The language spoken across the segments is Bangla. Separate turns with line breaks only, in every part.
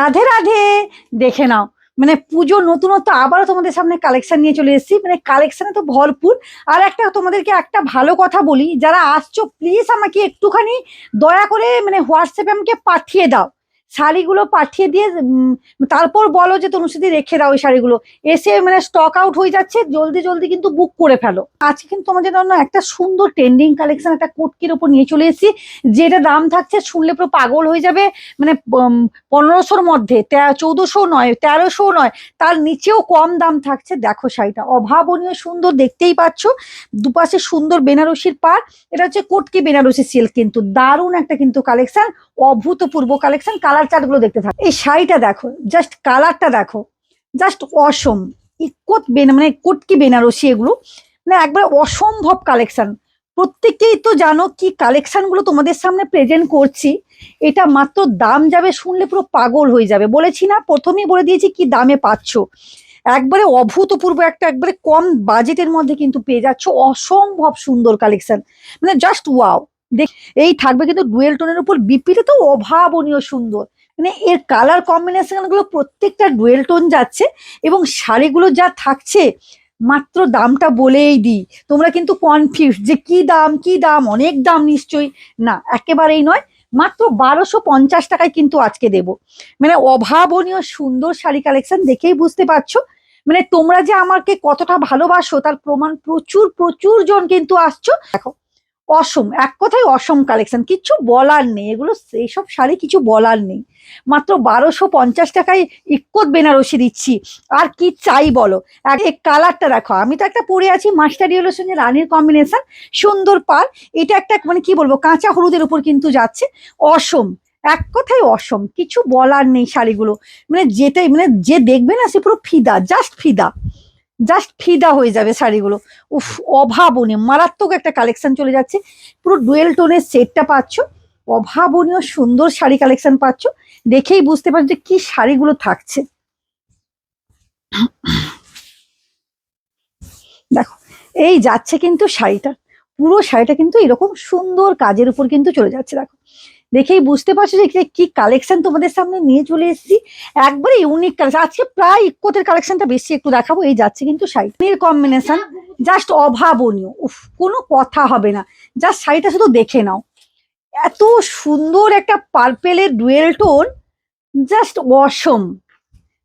রাধে রাধে। দেখে নাও, মানে পুজো নতুনত্ব আবারও তোমাদের সামনে কালেকশন নিয়ে চলে এসেছি, মানে কালেকশনে তো ভরপুর। আর একটা তোমাদেরকে একটা ভালো কথা বলি, যারা আসছো প্লিজ আমাকে একটুখানি দয়া করে মানে হোয়াটসঅ্যাপে আমাকে পাঠিয়ে দাও, শাড়িগুলো পাঠিয়ে দিয়ে তারপর বলো যে তনুশ্রুতি রেখে দাও এই শাড়িগুলো। এসে মানে স্টক আউট হয়ে যাচ্ছে, জলদি জলদি কিন্তু বুক করে ফেলো। আজকে কিন্তু তোমাদের জন্য একটা সুন্দর ট্রেন্ডিং কালেকশন, একটা কোটকির উপর নিয়ে চলে এসেছি, যেটা দাম থাকছে শুনলে পুরো পাগল হয়ে যাবে। মানে 1500-র মধ্যে, 1400 নয়, 1300 নয়, তার নিচেও কম দাম থাকছে। দেখো শাড়িটা অভাবনীয় সুন্দর, দেখতেই পাচ্ছ দুপাশে সুন্দর বেনারসির পাড়। এটা হচ্ছে কোটকি বেনারসি সিল্ক, কিন্তু দারুণ একটা কিন্তু কালেকশন, অভূতপূর্ব কালেকশন। কালার চার্ট গুলো দেখতে থাকো। এই শাড়িটা দেখো, জাস্ট কালারটা দেখো, জাস্ট অসম। মানে কোটকি বেনারসি এগুলো মানে একবার অসম্ভব কালেকশন। প্রত্যেকেই তো জানো কি কালেকশন গুলো তোমাদের সামনে প্রেজেন্ট করছি। এটা মাত্র দাম যাবে শুনলে পুরো পাগল হয়ে যাবে, বলেছি না, প্রথমেই বলে দিয়েছি কি দামে পাচ্ছ। একবারে অভূতপূর্ব একটা একবারে কম বাজেটের মধ্যে কিন্তু পেয়ে যাচ্ছ অসম্ভব সুন্দর কালেকশন, মানে জাস্ট ওয়াও। দেখ, এই থাকবে কিন্তু ডুয়েল টোনের উপর বিপিতে তো অভাবনীয় সুন্দর। মানে এর কালার কম্বিনেশন গুলো প্রত্যেকটা ডুয়েল টোন যাচ্ছে, এবং শাড়িগুলো যা থাকছে, মাত্র দামটা বলেই দিই, তোমরা কিন্তু কনফিউজ যে কি দাম কি দাম, অনেক দাম নিশ্চয়ই। না, একেবারেই নয়, মাত্র 1250 টাকায় কিন্তু আজকে দেব। মানে অভাবনীয় সুন্দর শাড়ি কালেকশন দেখেই বুঝতে পারছো, মানে তোমরা যে আমাকে কতটা ভালোবাসো তার প্রমাণ প্রচুর প্রচুর জন কিন্তু আসছো। দেখো, অসম, এক কথায় অসম কালেকশন, কিছু বলার নেই, এগুলো এইসব শাড়ি কিছু বলার নেই। মাত্র 1250 টাকায় ইক্কত বেনারসি দিচ্ছি, আর কি চাই বলো। এক কালারটা দেখো, আমি তো একটা পরে আছি মাস্টার ইয়েলোর সঙ্গে রানীর কম্বিনেশন, সুন্দর পার। এটা একটা মানে কি বলবো, কাঁচা হলুদের উপর কিন্তু যাচ্ছে, অসম, এক কথায় অসম, কিছু বলার নেই শাড়িগুলো। মানে যেটাই মানে যে দেখবে না সে পুরো ফিদা, জাস্ট ফিদা, জাস্ট ফিদা হয়ে যাবে শাড়িগুলো। উফ, অভাবনীয় মারাত্মক একটা কালেকশন চলে যাচ্ছে। পুরো ডুয়েল টোনের সেটটা পাচ্ছ, অভাবনীয় সুন্দর শাড়ি কালেকশন পাচ্ছ, দেখেই বুঝতে পারছো যে কি শাড়িগুলো থাকছে। দেখো, এই যাচ্ছে কিন্তু শাড়িটা, পুরো শাড়িটা কিন্তু এরকম সুন্দর কাজের উপর কিন্তু চলে যাচ্ছে। দেখো, দেখেই বুঝতে পারছো যে কি কালেকশন তোমাদের সামনে নিয়ে চলে এসেছি, একবারে ইউনিক কালেকশন। আজকে প্রায় ইক্কতের কালেকশনটা বেশি একটু দেখাবো। এই যাচ্ছে কিন্তু শাড়ির কম্বিনেশন, জাস্ট অভাবনীয়, উফ, কোনো কথা হবে না। জাস্ট শাড়িটা শুধু দেখে নাও, এত সুন্দর একটা পার্পেলের dual tone, just awesome,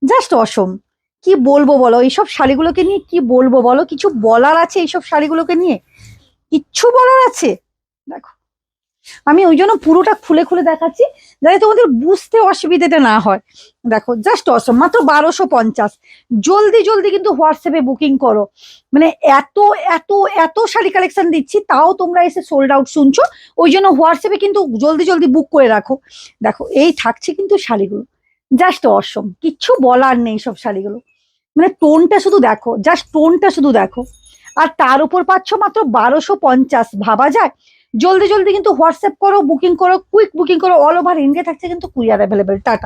just awesome. কি বলবো বলো এইসব শাড়িগুলোকে নিয়ে, কি বলবো বলো, কিছু বলার আছে এইসব শাড়িগুলোকে নিয়ে, কিচ্ছু বলার আছে। দেখো, আমি ওই জন্য পুরোটা খুলে খুলে দেখাচ্ছি, যাতে তোমাদের বুঝতে অসুবিধাটা না হয়। দেখো, জাস্ট অসম, মাত্র 1250। জলদি জলদি কিন্তু হোয়াটসঅ্যাপে বুকিং করো, মানে এত এত এত শাড়ি কালেকশন দিচ্ছি, তাও তোমরা এসে সোল্ড আউট শুনছো। ওই জন্য হোয়াটসঅ্যাপে কিন্তু জলদি জলদি বুক করে রাখো। দেখো, এই থাকছে কিন্তু শাড়িগুলো, জাস্ট অসম, কিচ্ছু বলার নেই সব শাড়িগুলো। মানে টোনটা শুধু দেখো, জাস্ট টোনটা শুধু দেখো, আর তার উপর পাচ্ছ মাত্র 1250। ভাবা যায়? জলদি জলদি কিন্তু হোয়াটসঅ্যাপ করো, বুকিং করো, কুইক বুকিং করো, অল ওভার ইন্ডিয়া থাকছে কিন্তু কুরিয়ার অ্যাভেলেবেল। টাটা।